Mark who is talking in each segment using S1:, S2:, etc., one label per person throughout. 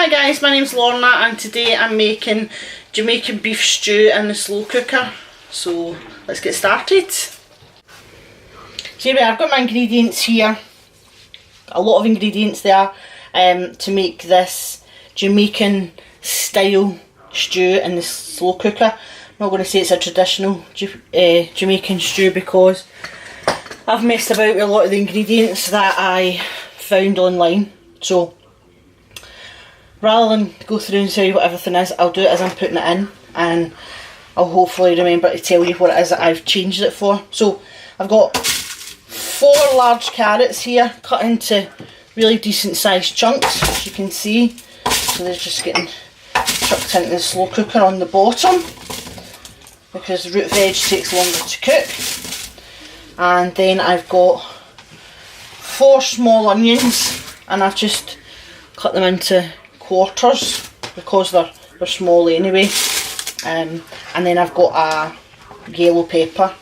S1: Hi guys, my name's Lorna and today I'm making Jamaican beef stew in the slow cooker. So let's get started. So anyway, I've got my ingredients here. A lot of ingredients there to make this Jamaican style stew in the slow cooker. I'm not going to say it's a traditional Jamaican stew because I've messed about with a lot of the ingredients that I found online. So rather than go through and tell you what everything is, I'll do it as I'm putting it in, and I'll hopefully remember to tell you what it is that I've changed it for. So I've got 4 large carrots here cut into really decent sized chunks, as you can see. So they're just getting chucked into the slow cooker on the bottom because the root veg takes longer to cook. And then I've got 4 small onions, and I've just cut them into quarters because they're small anyway. And then I've got a yellow pepper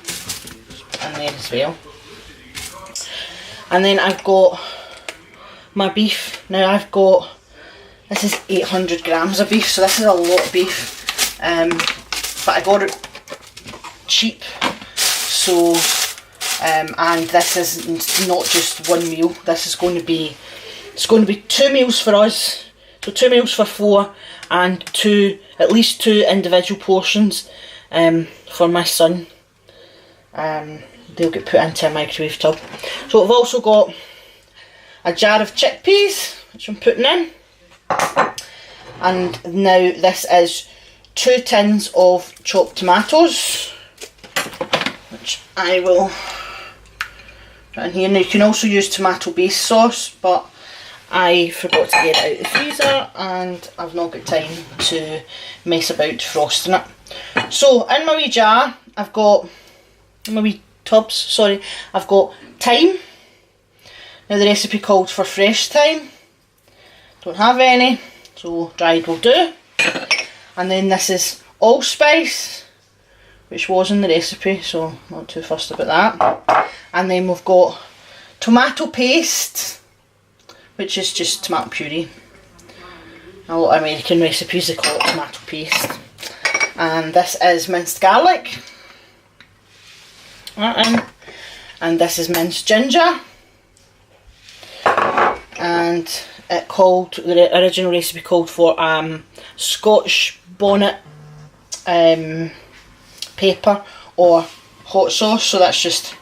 S1: in there as well. And then I've got my beef. Now this is 800 grams of beef, so this is a lot of beef. But I got it cheap, so and this is not just one meal. This is going to be 2 meals for us. So 2 meals for 4, and at least 2 individual portions for my son. They'll get put into a microwave tub. So I've also got a jar of chickpeas, which I'm putting in. And now this is 2 tins of chopped tomatoes, which I will put in here. Now you can also use tomato based sauce, but I forgot to get it out of the freezer and I've not got time to mess about frosting it. So in my wee jar, I've got, in my wee tubs, sorry, I've got thyme. Now the recipe called for fresh thyme. Don't have any, so dried will do. And then this is allspice, which was in the recipe, so not too fussed about that. And then we've got tomato paste, which is just tomato puree. A lot of American recipes they call it tomato paste. And this is minced garlic. And this is minced ginger. And the original recipe called for Scotch bonnet pepper or hot sauce. So that's just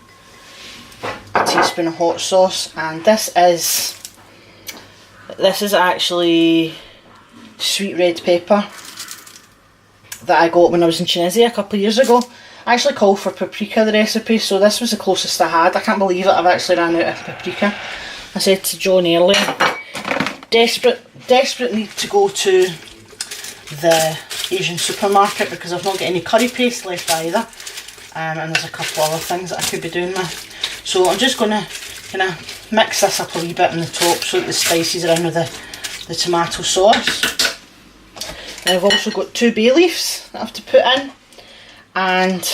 S1: a teaspoon of hot sauce. And this is actually sweet red pepper that I got when I was in Tunisia a couple of years ago. I actually called for paprika, the recipe, so this was the closest I had. I can't believe it, I've actually ran out of paprika. I said to John earlier, desperate need to go to the Asian supermarket because I've not got any curry paste left either. And there's a couple other things that I could be doing with. So I'm just going to kind of mix this up a wee bit on the top so that the spices are in with the tomato sauce. And I've also got 2 bay leaves that I have to put in, and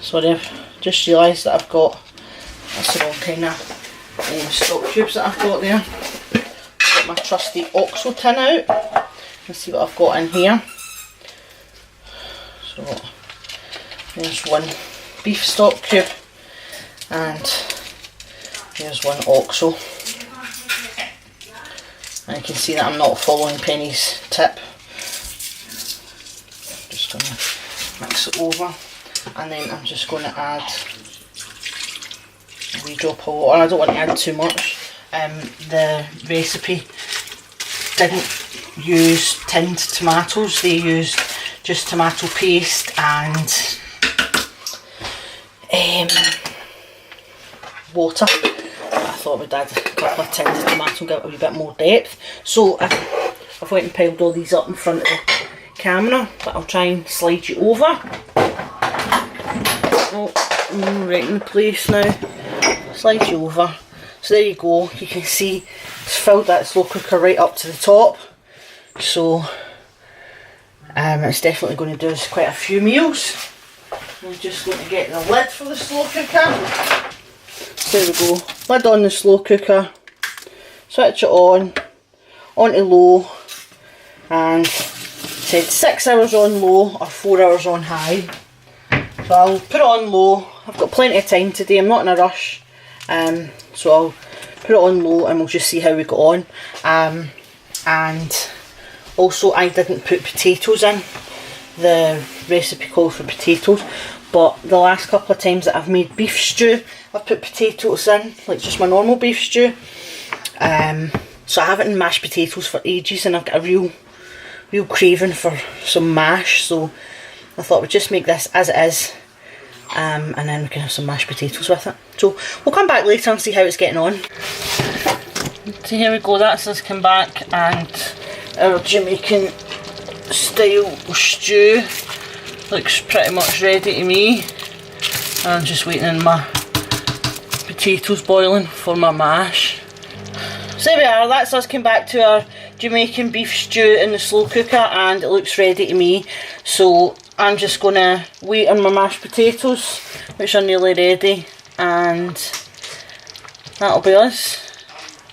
S1: sorry, I've just realised that I've got, that's the wrong kind of stock cubes that I've got there. I've got my trusty OXO tin out. Let's see what I've got in here. So there's 1 beef stock cube, and here's 1 OXO. And you can see that I'm not following Penny's tip. Just going to mix it over, and then I'm just going to add a wee drop of water. I don't want to add too much. The recipe didn't use tinned tomatoes, they used just tomato paste and water. I thought we'd add a couple of tins of tomato and give it a wee bit more depth. So I've went and piled all these up in front of the camera, but I'll try and slide you over. Oh, right in the place now. Slide you over. So there you go. You can see it's filled that slow cooker right up to the top. So it's definitely going to do us quite a few meals. I'm just going to get the lid for the slow cooker. So there we go. Lid on the slow cooker. switch it onto low, and said 6 hours on low or 4 hours on high. So I'll put it on low. I've got plenty of time today, I'm not in a rush, so I'll put it on low and we'll just see how we go on. And also, I didn't put potatoes in. The recipe calls for potatoes, but the last couple of times that I've made beef stew, I've put potatoes in, like just my normal beef stew. So I haven't mashed potatoes for ages, and I've got a real craving for some mash, so I thought we'd just make this as it is, and then we can have some mashed potatoes with it. So we'll come back later and see how it's getting on. So here we go, that's us come back, and our Jamaican style stew looks pretty much ready to me. I'm just waiting on my potatoes boiling for my mash. So there we are, that's us come back to our Jamaican beef stew in the slow cooker, and it looks ready to me. So I'm just going to wait on my mashed potatoes, which are nearly ready, and that'll be us.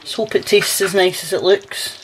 S1: Just hope it tastes as nice as it looks.